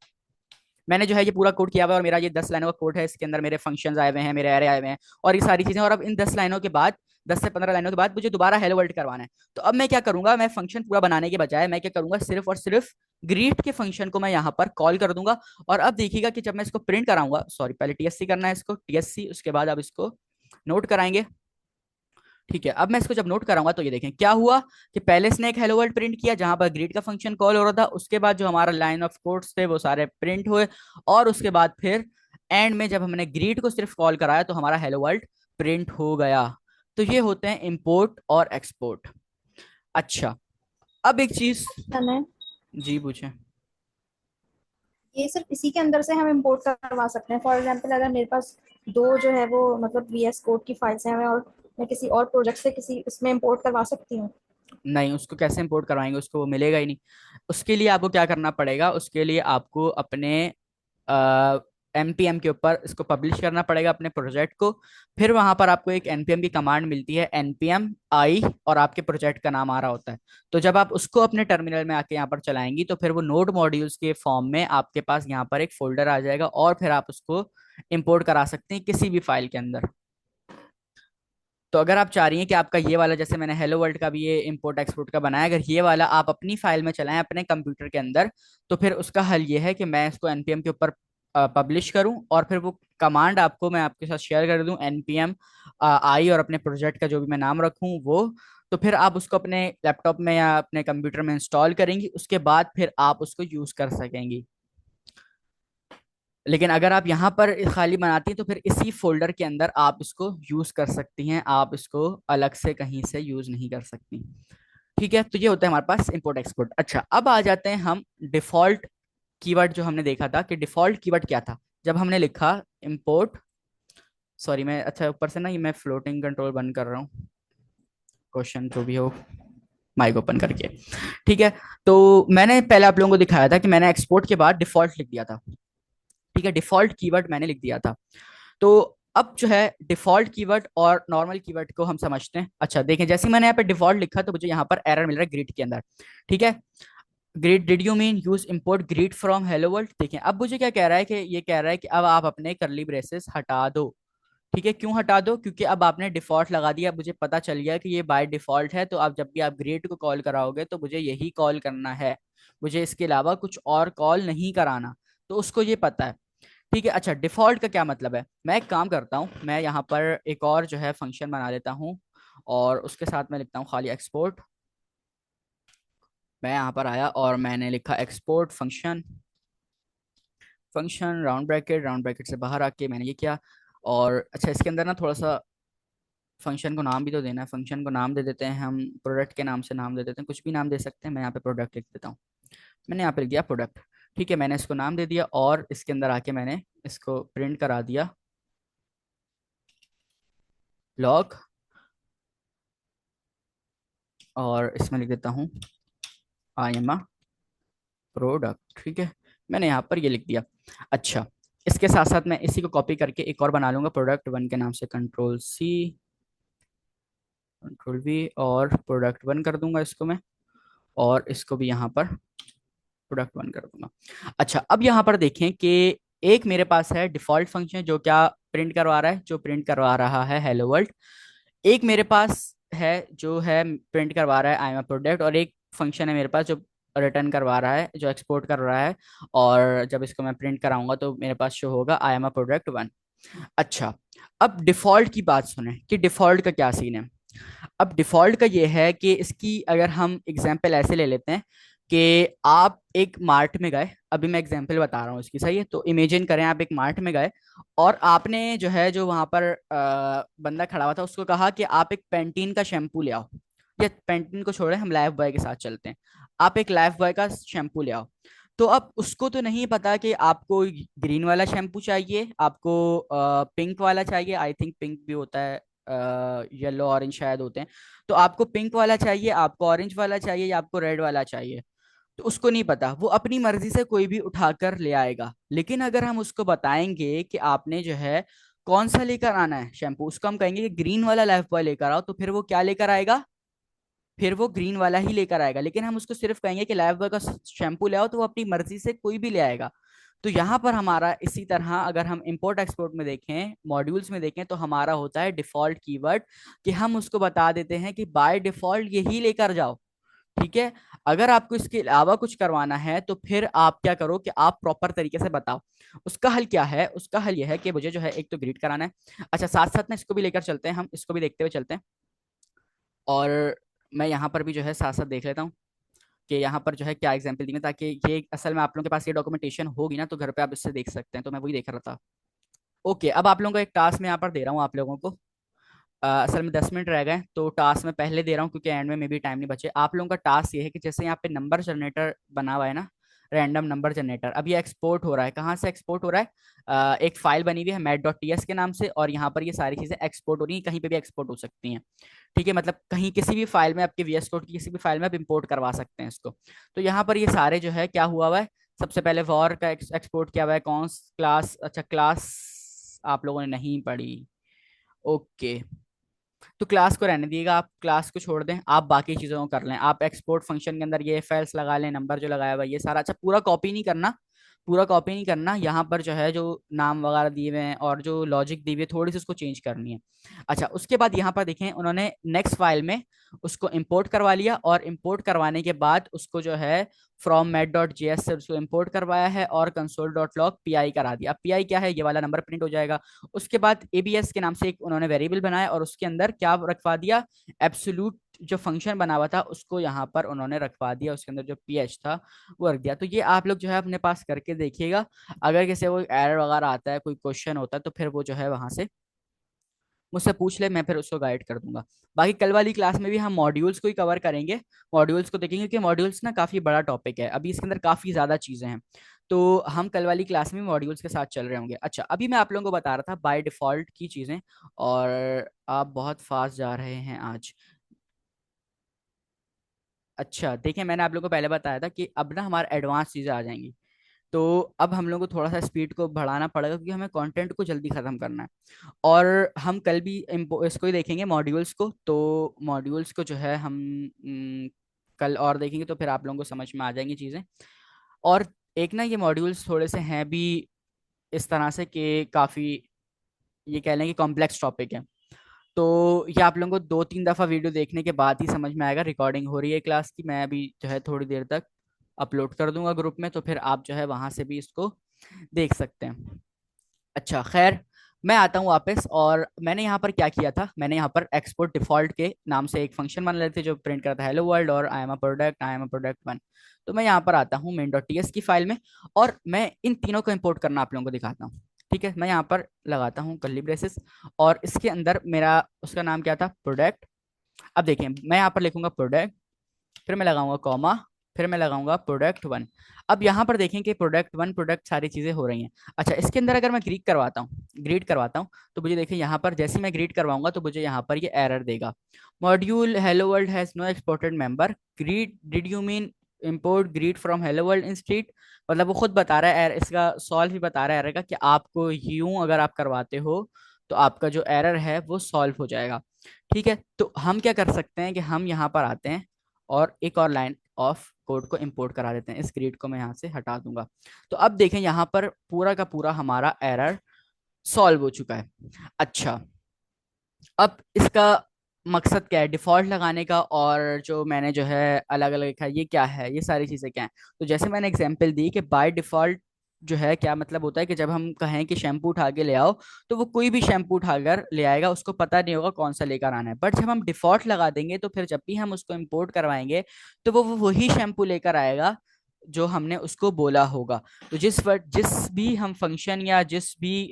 A: मैंने जो है ये पूरा कोड किया हुआ है, और मेरा ये 10 लाइनों का कोड है। इसके अंदर मेरे फंक्शंस आए हुए हैं, मेरे एरे आए हुए हैं, और ये सारी चीजें। और अब इन 10 लाइनों के बाद, 10 से 15 लाइनों के बाद मुझे दोबारा हेलो वर्ल्ड करवाना है। तो अब मैं क्या करूंगा, मैं फंक्शन पूरा बनाने के बजाय मैं क्या करूंगा, सिर्फ और सिर्फ ग्रीट के फंक्शन को मैं यहाँ पर कॉल कर दूंगा। और अब देखिएगा कि जब मैं इसको प्रिंट कराऊंगा, सॉरी पहले टीएससी करना है इसको, टीएससी, उसके बाद अब इसको नोट कराएंगे। ठीक है, अब मैं इसको जब नोट कराऊंगा तो ये देखें क्या हुआ, कि पहले इसने एक हेलो वर्ल्ड प्रिंट किया जहां पर ग्रीट का फंक्शन कॉल हो रहा था। उसके बाद जो हमारा लाइन ऑफ कोड्स थे वो सारे प्रिंट हुए, और उसके बाद फिर एंड में जब हमने ग्रीट को सिर्फ कॉल कराया तो हमारा हेलो वर्ल्ड प्रिंट हो गया। तो ये होते हैं इंपोर्ट और एक्सपोर्ट। अच्छा, अब एक चीज।
B: है
A: जी पूछे।
B: ये सिर्फ इसी के अंदर से हम इंपोर्ट करवा सकते हैं? फॉर एग्जांपल अगर मेरे पास दो जो है वो मतलब वीएस कोड की फाइल्स हैं, और मैं किसी और प्रोजेक्ट से किसी इसमें इंपोर्ट करवा सकती हूँ?
A: नहीं, उसको कैसे इंपोर्ट करवाएंगे, उसको वो मिलेगा ही नहीं। उसके लिए आपको क्या करना पड़ेगा, उसके लिए आपको अपने एनपीएम के ऊपर इसको पब्लिश करना पड़ेगा, अपने प्रोजेक्ट को। फिर वहां पर आपको एक एनपीएम की कमांड मिलती है, एनपीएम आई, और आपके प्रोजेक्ट का नाम आ रहा होता है। तो जब आप उसको अपने टर्मिनल में आके यहाँ पर चलाएंगी तो फिर वो नोड मॉड्यूल्स के फॉर्म में आपके पास यहाँ पर एक फोल्डर आ जाएगा, और फिर आप उसको इंपोर्ट करा सकते हैं किसी भी फाइल के अंदर। तो अगर आप चाह रही हैं कि आपका ये वाला, जैसे मैंने हेलो वर्ल्ड का भी ये इंपोर्ट एक्सपोर्ट का बनाया, अगर ये वाला आप अपनी फाइल में चलाएं अपने कंप्यूटर के अंदर, तो फिर उसका हल ये है कि मैं इसको एनपीएम के ऊपर पब्लिश करूं, और फिर वो कमांड आपको मैं आपके साथ शेयर कर दूं, एनपीएम आई, और अपने प्रोजेक्ट का जो भी मैं नाम रखूं वो। तो फिर आप उसको अपने लैपटॉप में या अपने कंप्यूटर में इंस्टॉल करेंगी, उसके बाद फिर आप उसको यूज कर सकेंगी। लेकिन अगर आप यहाँ पर खाली बनाती हैं तो फिर इसी फोल्डर के अंदर आप इसको यूज कर सकती हैं, आप इसको अलग से कहीं से यूज नहीं कर सकती। ठीक है, तो ये होता है हमारे पास इंपोर्ट एक्सपोर्ट। अच्छा, अब आ जाते हैं हम डिफॉल्ट कीवर्ड। जो हमने देखा था कि डिफॉल्ट कीवर्ड क्या था, जब हमने लिखा इंपोर्ट, सॉरी मैं, अच्छा ऊपर से ना ये मैं फ्लोटिंग कंट्रोल बंद कर रहा हूँ, क्वेश्चन जो भी हो माइक ओपन करके। ठीक है, तो मैंने पहले आप लोगों को दिखाया था कि मैंने एक्सपोर्ट के बाद डिफॉल्ट लिख दिया था। ठीक है, डिफॉल्ट कीवर्ड मैंने लिख दिया था। तो अब जो है डिफॉल्ट कीवर्ड और नॉर्मल कीवर्ड को हम समझते हैं। अच्छा देखें, जैसे ही मैंने यहाँ पे डिफॉल्ट लिखा तो मुझे यहाँ पर एरर मिल रहा है ग्रिड के अंदर। ठीक है, grid, did you mean use import grid from hello world. देखें अब मुझे क्या कह रहा है, कि ये कह रहा है कि अब आप अपने करली ब्रेसेस हटा दो। ठीक है, क्यों हटा दो, क्योंकि अब आपने डिफॉल्ट लगा दिया, मुझे पता चल गया कि ये बाय डिफॉल्ट है। तो अब जब भी आप ग्रिड को कॉल कराओगे तो मुझे यही कॉल करना है, मुझे इसके अलावा कुछ और कॉल नहीं कराना। तो उसको ये पता है। ठीक है, अच्छा डिफॉल्ट का क्या मतलब है, मैं एक काम करता हूँ, मैं यहाँ पर एक और जो है फंक्शन बना लेता हूँ, और उसके साथ मैं लिखता हूँ खाली एक्सपोर्ट। मैं यहाँ पर आया और मैंने लिखा export function, function round bracket, round bracket से बाहर आके मैंने ये किया। और अच्छा, इसके अंदर ना थोड़ा सा फंक्शन को नाम भी तो देना है। फंक्शन को नाम दे देते हैं हम, प्रोडक्ट के नाम से नाम दे देते हैं, कुछ भी नाम दे सकते हैं। मैं यहाँ पे प्रोडक्ट लिख देता हूँ। मैंने यहाँ पे लिख दिया प्रोडक्ट। ठीक है, मैंने इसको नाम दे दिया, और इसके अंदर आके मैंने इसको प्रिंट करा दिया, लॉग, और इसमें लिख देता हूँ आई एम अ प्रोडक्ट। ठीक है, मैंने यहाँ पर ये लिख दिया। अच्छा, इसके साथ साथ मैं इसी को कॉपी करके एक और बना लूंगा प्रोडक्ट वन के नाम से, कंट्रोल सी, कंट्रोल वी, और प्रोडक्ट वन कर दूंगा इसको मैं, और इसको भी यहाँ पर प्रोडक्ट वन कर दूंगा। अच्छा, अब यहाँ पर देखें कि एक मेरे पास है डिफॉल्ट फंक्शन जो क्या प्रिंट करवा रहा है, जो प्रिंट करवा रहा है हेलो वर्ल्ड। एक मेरे पास है जो है प्रिंट करवा रहा है आई एम अ प्रोडक्ट, और एक फंक्शन है मेरे पास जो रिटर्न करवा रहा है, जो एक्सपोर्ट कर रहा है। और जब इसको मैं प्रिंट कराऊंगा तो मेरे पास शो होगा I am a product one. अच्छा, अब डिफॉल्ट की बात सुने कि डिफॉल्ट का क्या सीन है। अब डिफॉल्ट का ये है कि इसकी अगर हम एग्जांपल ऐसे ले लेते हैं कि आप एक मार्ट में गए, अभी मैं एग्जांपल बता रहा हूँ इसकी, सही है। तो इमेजिन करें आप एक मार्ट में गए, और आपने जो है जो वहां पर बंदा खड़ा हुआ था उसको कहा कि आप एक पेंटीन का शैम्पू ले आओ, या पेंटीन को छोड़े हम लाइफ बॉय के साथ चलते हैं, आप एक लाइफ बॉय का शैम्पू ले आओ। तो अब उसको तो नहीं पता कि आपको ग्रीन वाला शैम्पू चाहिए, आपको पिंक वाला चाहिए, आई थिंक पिंक भी होता है, येलो ऑरेंज शायद होते हैं। तो आपको पिंक वाला चाहिए, आपको ऑरेंज वाला चाहिए, या आपको रेड वाला चाहिए, तो उसको नहीं पता, वो अपनी मर्जी से कोई भी उठाकर ले आएगा। लेकिन अगर हम उसको बताएंगे कि आपने जो है कौन सा लेकर आना है शैम्पू, उसको हम कहेंगे कि ग्रीन वाला लाइफ बॉय लेकर आओ, तो फिर वो क्या लेकर आएगा, फिर वो ग्रीन वाला ही लेकर आएगा। लेकिन हम उसको सिर्फ कहेंगे कि लाइफ बॉय का शैम्पू ले आओ, तो वो अपनी मर्जी से कोई भी ले आएगा। तो यहाँ पर हमारा इसी तरह अगर हम इंपोर्ट एक्सपोर्ट में देखें, मॉड्यूल्स में देखें, तो हमारा होता है डिफॉल्ट कीवर्ड, कि हम उसको बता देते हैं कि बाय डिफॉल्ट यही लेकर जाओ। ठीक है। अगर आपको इसके अलावा कुछ करवाना है तो फिर आप क्या करो कि आप प्रॉपर तरीके से बताओ। उसका हल क्या है, उसका हल यह है कि मुझे जो है एक तो ग्रीड कराना है। अच्छा, साथ साथ में इसको भी लेकर चलते हैं, हम इसको भी देखते हुए चलते हैं। और मैं यहाँ पर भी जो है साथ साथ देख लेता हूँ कि यहाँ पर जो है क्या एग्जाम्पल दी है, ताकि ये असल में आप लोगों के पास ये डॉक्यूमेंटेशन होगी ना, तो घर पे आप इससे देख सकते हैं। तो मैं वही देख रहा था। ओके, अब आप लोगों को एक टास्क मैं यहाँ पर दे रहा हूँ आप लोगों को। असल में 10 मिनट रह गए, तो टास्क में पहले दे रहा हूँ क्योंकि एंड में भी टाइम नहीं बचे। आप लोगों का टास्क ये है कि जैसे यहाँ पे नंबर जनरेटर बना हुआ है ना, रैंडम नंबर जनरेटर, अब ये एक्सपोर्ट हो रहा है। कहाँ से एक्सपोर्ट हो रहा है? एक फाइल बनी हुई है मैट.ts के नाम से, और यहाँ पर ये सारी चीजें एक्सपोर्ट हो रही हैं, कहीं पे भी एक्सपोर्ट हो सकती हैं। ठीक है, मतलब कहीं किसी भी फाइल में, आपके VS कोड की किसी भी फाइल में आप इंपोर्ट करवा सकते हैं इसको। तो यहाँ पर ये सारे जो है क्या हुआ हुआ है, सबसे पहले वॉर का एक्सपोर्ट किया हुआ है। कौन क्लास, अच्छा क्लास आप लोगों ने नहीं पढ़ी। ओके, तो क्लास को रहने दिएगा, आप क्लास को छोड़ दें, आप बाकी चीजों को कर लें। आप एक्सपोर्ट फंक्शन के अंदर ये फाइल्स लगा लें, नंबर जो लगाया हुआ है ये सारा। अच्छा, पूरा कॉपी नहीं करना, पूरा कॉपी नहीं करना। यहाँ पर जो है जो नाम वगैरह दिए हुए हैं और जो लॉजिक दी हुई है, थोड़ी सी उसको चेंज करनी है। अच्छा, उसके बाद यहाँ पर देखें उन्होंने नेक्स्ट फाइल में उसको इंपोर्ट करवा लिया, और इंपोर्ट करवाने के बाद उसको जो है फ्रॉम मैट.js से उसको इंपोर्ट करवाया है, और console.log PI करा दिया। अब PI क्या है, ये वाला नंबर प्रिंट हो जाएगा। उसके बाद ABS के नाम से एक उन्होंने वेरिएबल बनाया, और उसके अंदर क्या रखवा दिया, एब्सोल्यूट जो फंक्शन बना हुआ था उसको यहाँ पर उन्होंने रखवा दिया, उसके अंदर जो PH था वो रख दिया। तो ये आप लोग जो है अपने पास करके देखिएगा। अगर किसी को एरर वगैरह आता है, कोई क्वेश्चन होता है, तो फिर वो जो है वहां से मुझसे पूछ ले, मैं फिर उसको गाइड कर दूंगा। बाकी कल वाली क्लास में भी हम मॉड्यूल्स को ही कवर करेंगे, मॉड्यूल्स को देखेंगे कि मॉड्यूल्स ना काफी बड़ा टॉपिक है, अभी इसके अंदर काफी ज्यादा चीजें हैं। तो हम कल वाली क्लास में मॉड्यूल्स के साथ चल रहे होंगे। अच्छा, अभी मैं आप लोगों को बता रहा था बाय डिफॉल्ट की चीजें, और आप बहुत फास्ट जा रहे हैं आज। अच्छा देखिए, मैंने आप लोगों को पहले बताया था कि अब ना हमारे एडवांस चीजें आ जाएंगी। तो अब हम लोग को थोड़ा सा स्पीड को बढ़ाना पड़ेगा, क्योंकि हमें कंटेंट को जल्दी खत्म करना है। और हम कल भी इसको ही देखेंगे मॉड्यूल्स को। तो मॉड्यूल्स को जो है हम कल और देखेंगे, तो फिर आप लोगों को समझ में आ जाएंगी चीज़ें। और एक ना ये मॉड्यूल्स थोड़े से हैं भी इस तरह से कि काफ़ी, ये कह लें कि कॉम्प्लेक्स टॉपिक है। तो ये आप लोगों को 2-3 दफ़ा वीडियो देखने के बाद ही समझ में आएगा। रिकॉर्डिंग हो रही है क्लास की, मैं अभी जो है थोड़ी देर तक अपलोड कर दूंगा ग्रुप में, तो फिर आप जो है वहां से भी इसको देख सकते हैं। अच्छा खैर, मैं आता हूँ वापस। और मैंने यहाँ पर क्या किया था, मैंने यहाँ पर एक्सपोर्ट डिफॉल्ट के नाम से एक फंक्शन बना लेते थे जो प्रिंट करता है हेलो वर्ल्ड और आई एम अ प्रोडक्ट 1। तो मैं यहाँ पर आता हूँ main.ts की फाइल में, और मैं इन तीनों को इंपोर्ट करना आप लोगों को दिखाता हूँ। ठीक है, मैं यहाँ पर लगाता हूँ कर्ली ब्रेसेस, और इसके अंदर मेरा उसका नाम क्या था, प्रोडक्ट। अब देखिए, मैं यहाँ पर लिखूंगा प्रोडक्ट, फिर मैं लगाऊंगा कॉमा, फिर मैं लगाऊंगा प्रोडक्ट 1। अब यहाँ पर देखें कि प्रोडक्ट 1 प्रोडक्ट सारी चीजें हो रही हैं। अच्छा, इसके अंदर अगर मैं ग्रीड करवाता हूँ, तो मुझे देखिए यहाँ पर जैसे मैं ग्रीड करवाऊंगा तो मुझे यहाँ पर ये एरर देगा, module hello world has no exported member greed, did you mean import greed from hello world in street. मतलब वो खुद बता रहा है इसका सॉल्व भी बता रहा है एरर का, कि आपको यूं अगर आप करवाते हो तो आपका जो एरर है वो सॉल्व हो जाएगा। ठीक है, तो हम क्या कर सकते हैं कि हम यहाँ पर आते हैं, और एक और लाइन ऑफ कोड को इंपोर्ट करा देते हैं। इस ग्रिड को मैं यहाँ से हटा दूंगा। तो अब देखें यहाँ पर पूरा का पूरा हमारा एरर सॉल्व हो चुका है। अच्छा, अब इसका मकसद क्या है डिफॉल्ट लगाने का, और जो मैंने जो है अलग अलग लिखा है ये क्या है, ये सारी चीजें क्या है। तो जैसे मैंने एग्जांपल दी कि बाय डिफॉल्ट जो है क्या मतलब होता है, कि जब हम कहें कि शैम्पू उठा के ले आओ, तो वो कोई भी शैम्पू उठाकर ले आएगा, उसको पता नहीं होगा कौन सा लेकर आना है। बट जब हम डिफॉल्ट लगा देंगे, तो फिर जब भी हम उसको इंपोर्ट करवाएंगे, तो वो वही शैम्पू लेकर आएगा जो हमने उसको बोला होगा। तो जिस भी हम फंक्शन या जिस भी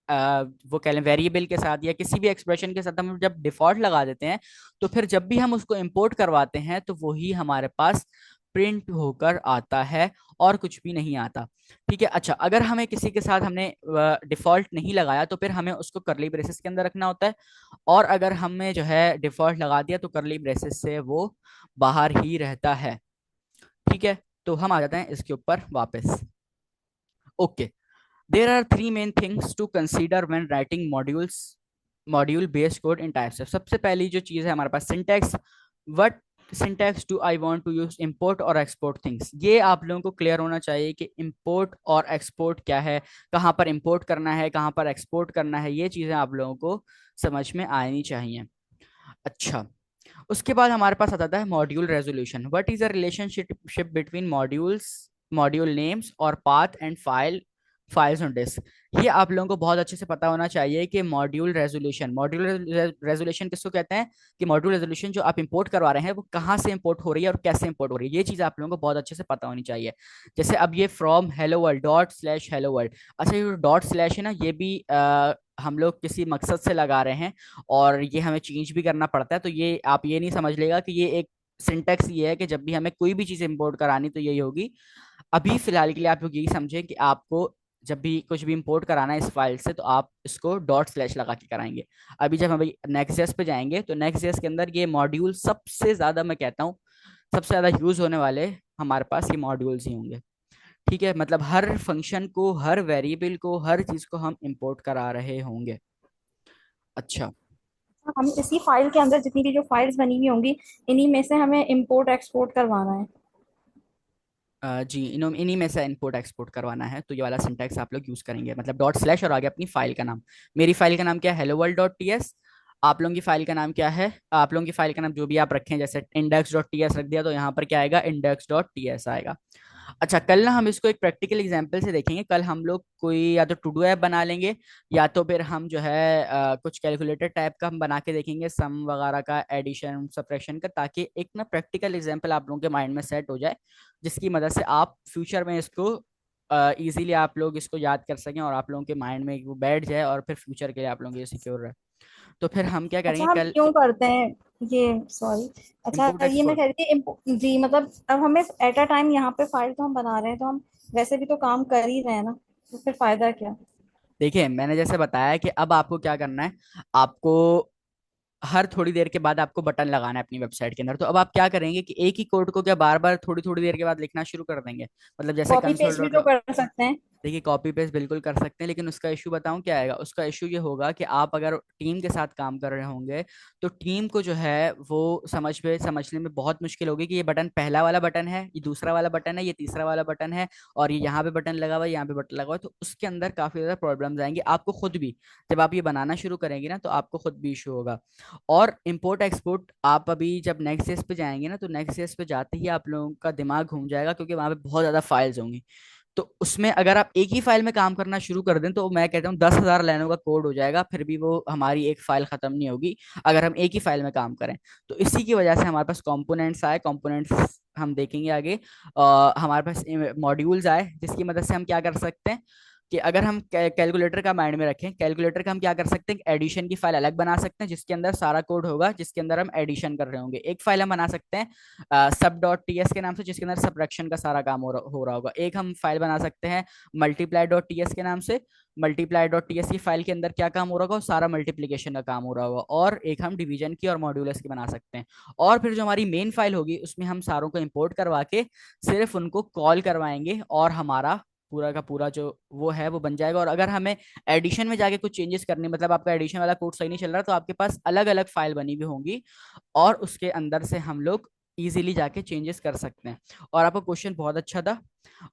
A: वो कह लें वेरिएबल के साथ या किसी भी एक्सप्रेशन के साथ हम जब डिफॉल्ट लगा देते हैं, तो फिर जब भी हम उसको इंपोर्ट करवाते हैं तो वही हमारे पास प्रिंट होकर आता है और कुछ भी नहीं आता। ठीक है। अच्छा, अगर हमें किसी के साथ हमने डिफॉल्ट नहीं लगाया तो फिर हमें उसको करली ब्रेसेस के अंदर रखना होता है, और अगर हमने जो है डिफॉल्ट लगा दिया तो करली ब्रेसेस से वो बाहर ही रहता है। ठीक है। तो हम आ जाते हैं इसके ऊपर वापस। Okay. There are three main things to consider when writing module based code in types. सबसे पहली जो चीज है हमारे पास syntax. What syntax do I want to use, import और एक्सपोर्ट थिंग्स। ये आप लोगों को क्लियर होना चाहिए कि इंपोर्ट और एक्सपोर्ट क्या है, कहाँ पर इंपोर्ट करना है, कहाँ पर एक्सपोर्ट करना है, ये चीजें आप लोगों को समझ में आनी चाहिए। अच्छा, उसके बाद हमारे पास आता है module resolution. What is the relationship between module names और path and files on disk. ये आप लोगों को बहुत अच्छे से पता होना चाहिए कि मॉड्यूल रेजोल्यूशन किसको कहते हैं, कि मॉड्यूल रेजोल्यूशन जो आप इंपोर्ट करवा रहे हैं वो कहाँ से इंपोर्ट हो रही है और कैसे इंपोर्ट हो रही है, ये चीज आप लोगों को बहुत अच्छे से पता होनी चाहिए। जैसे अब ये from hello world dot slash hello world. अच्छा, ये डॉट स्लैश है ना, ये भी हम लोग किसी मकसद से लगा रहे हैं और ये हमें चेंज भी करना पड़ता है। तो ये आप ये नहीं समझ लेगा कि ये एक सिंटेक्स ये है कि जब भी हमें कोई भी चीज इंपोर्ट करानी तो यही होगी। अभी फिलहाल के लिए आप लोग यही समझें कि आपको जब भी कुछ भी इंपोर्ट कराना है इस फाइल से तो आप इसको डॉट स्लैश लगा के कराएंगे। अभी जब हम नेक्स्ट.जेएस पे जाएंगे तो नेक्स्ट.जेएस के अंदर ये मॉड्यूल सबसे ज्यादा, मैं कहता हूँ सबसे ज्यादा यूज होने वाले हमारे पास ये मॉड्यूल्स ही होंगे। ठीक है, मतलब हर फंक्शन को, हर वेरिएबल को, हर चीज को हम इंपोर्ट करा रहे होंगे। अच्छा।
B: हम इसी फाइल के अंदर जितनी भी जो फाइल्स बनी हुई होंगी, इन्हीं में से हमें इंपोर्ट एक्सपोर्ट करवाना है।
A: जी, इन्हीं में से इंपोर्ट एक्सपोर्ट करवाना है तो ये वाला सिंटैक्स आप लोग यूज करेंगे, मतलब डॉट स्लैश और आगे अपनी फाइल का नाम। मेरी फाइल का नाम क्या है, hello world dot T S. आप लोगों की फाइल का नाम क्या है, आप लोगों की फाइल का नाम जो भी आप रखें, जैसे इंडेक्स डॉट टी एस रख दिया तो यहाँ पर क्या आएगा, इंडेक्स डॉट टी एस आएगा। अच्छा, कल ना हम इसको एक प्रैक्टिकल एग्जांपल से देखेंगे। कल हम लोग कोई या तो टू डू ऐप बना लेंगे, या तो फिर हम जो है कुछ कैलकुलेटर टाइप का हम बना के देखेंगे, सम वगैरह का, एडिशन सब्ट्रैक्शन का, ताकि एक ना प्रैक्टिकल एग्जांपल आप लोगों के माइंड में सेट हो जाए, जिसकी मदद से आप फ्यूचर में इसको इजीली आप लोग इसको याद कर सकें और आप लोगों के माइंड में वो बैठ जाए और फिर फ्यूचर के लिए आप लोग ये सिक्योर रहे। तो फिर हम क्या
B: अच्छा,
A: करेंगे
B: हम
A: कल,
B: क्यों करते हैं ये? सॉरी। अच्छा,
A: इंपोर्ट
B: ये मैं
A: एक्सपोर्ट।
B: कह रही थी जी, मतलब अब हमें एट अ टाइम यहाँ पे फाइल तो हम बना रहे हैं, तो हम वैसे भी तो काम कर ही रहे हैं ना, तो फिर फायदा क्या?
A: देखिए, मैंने जैसे बताया कि अब आपको क्या करना है, आपको हर थोड़ी देर के बाद आपको बटन लगाना है अपनी वेबसाइट के अंदर। तो अब आप क्या करेंगे कि एक ही कोड को क्या बार बार थोड़ी थोड़ी देर के बाद लिखना शुरू कर देंगे, मतलब जैसे
B: कॉपी
A: कंसोल
B: पेस्ट भी
A: डॉट।
B: तो कर सकते हैं।
A: देखिए, कॉपी पेस्ट बिल्कुल कर सकते हैं, लेकिन उसका इशू बताऊं क्या आएगा, उसका इशू ये होगा कि आप अगर टीम के साथ काम कर रहे होंगे तो टीम को जो है वो समझने में बहुत मुश्किल होगी कि ये बटन पहला वाला बटन है, ये दूसरा वाला बटन है, ये तीसरा वाला बटन है, और ये यहाँ पे बटन लगा हुआ है, यहाँ पे बटन लगा हुआ है। तो उसके अंदर काफी ज्यादा प्रॉब्लम्स आएंगे आपको खुद भी। जब आप ये बनाना शुरू करेंगे ना तो आपको खुद भी इशू होगा। और इम्पोर्ट एक्सपोर्ट आप अभी जब नेक्स्ट जेएस पे जाएंगे ना तो नेक्स्ट जेएस पे जाते ही आप लोगों का दिमाग घूम जाएगा, क्योंकि वहां पे बहुत ज्यादा फाइल्स होंगी। तो उसमें अगर आप एक ही फाइल में काम करना शुरू कर दें तो मैं कहता हूँ 10,000 लाइनों का कोड हो जाएगा, फिर भी वो हमारी एक फाइल खत्म नहीं होगी अगर हम एक ही फाइल में काम करें। तो इसी की वजह से हमारे पास कंपोनेंट्स आए, कंपोनेंट्स हम देखेंगे आगे। हमारे पास मॉड्यूल्स आए जिसकी मदद से हम क्या कर सकते हैं कि अगर हम कैलकुलेटर का माइंड में रखें, कैलकुलेटर का हम क्या कर सकते हैं, एडिशन की फाइल अलग बना सकते हैं जिसके अंदर सारा कोड होगा, जिसके अंदर हम एडिशन कर रहे होंगे। एक फाइल हम बना सकते हैं सब डॉट टी एस के नाम से, जिसके अंदर सब्ट्रैक्शन का सारा काम हो रहा होगा। एक हम फाइल बना सकते हैं मल्टीप्लाई डॉट टी एस के नाम से, मल्टीप्लाई डॉट टी एस की फाइल के अंदर क्या काम हो रहा होगा, सारा मल्टीप्लीकेशन का काम हो रहा होगा। और एक हम डिवीजन की और मॉड्यूलस की बना सकते हैं। और फिर जो हमारी मेन फाइल होगी उसमें हम सारों को इंपोर्ट करवा के सिर्फ उनको कॉल करवाएंगे और हमारा पूरा का पूरा जो वो है वो बन जाएगा। और अगर हमें एडिशन में जाके कुछ चेंजेस करने, मतलब आपका एडिशन वाला कोड सही नहीं चल रहा, तो आपके पास अलग अलग फाइल बनी हुई होंगी और उसके अंदर से हम लोग इजीली जाके चेंजेस कर सकते हैं। और आपका क्वेश्चन बहुत अच्छा था,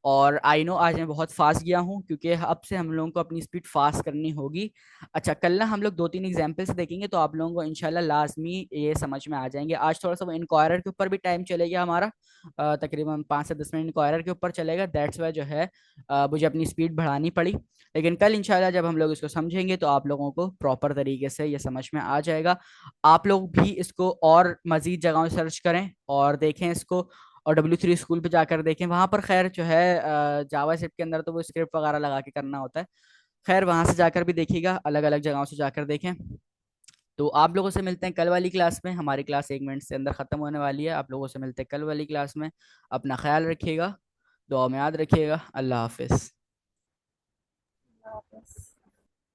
A: और आई नो आज मैं बहुत फास्ट गया हूँ क्योंकि अब से हम लोगों को अपनी स्पीड फास्ट करनी होगी। अच्छा, कल ना हम लोग दो तीन एग्जाम्पल्स देखेंगे तो आप लोगों को इंशाल्लाह लाजमी ये समझ में आ जाएंगे। आज थोड़ा सा वो इंक्वायरर के ऊपर भी टाइम चलेगा हमारा, तकरीबन 5 से 10 मिनट इंक्वायरर के ऊपर चलेगा। दैट्स वाई जो है मुझे अपनी स्पीड बढ़ानी पड़ी। लेकिन कल इंशाल्लाह जब हम लोग इसको समझेंगे तो आप लोगों को प्रॉपर तरीके से ये समझ में आ जाएगा। आप लोग भी इसको और मजीद जगहों सर्च करें और देखें इसको, और W3 स्कूल पे जाकर देखें। वहां पर खैर जो है जावा स्क्रिप्ट के अंदर तो वो स्क्रिप्ट वगैरह लगा के करना होता है। खैर वहां से जाकर भी देखिएगा, अलग अलग जगहों से जाकर देखें। तो आप लोगों से मिलते हैं कल वाली क्लास में। हमारी क्लास 1 मिनट से अंदर ख़त्म होने वाली है। आप लोगों से मिलते हैं कल वाली क्लास में। अपना ख्याल रखिएगा, दुआ में याद रखिएगा। अल्लाह हाफिज़।
B: अल्लाह हाफ़िज़।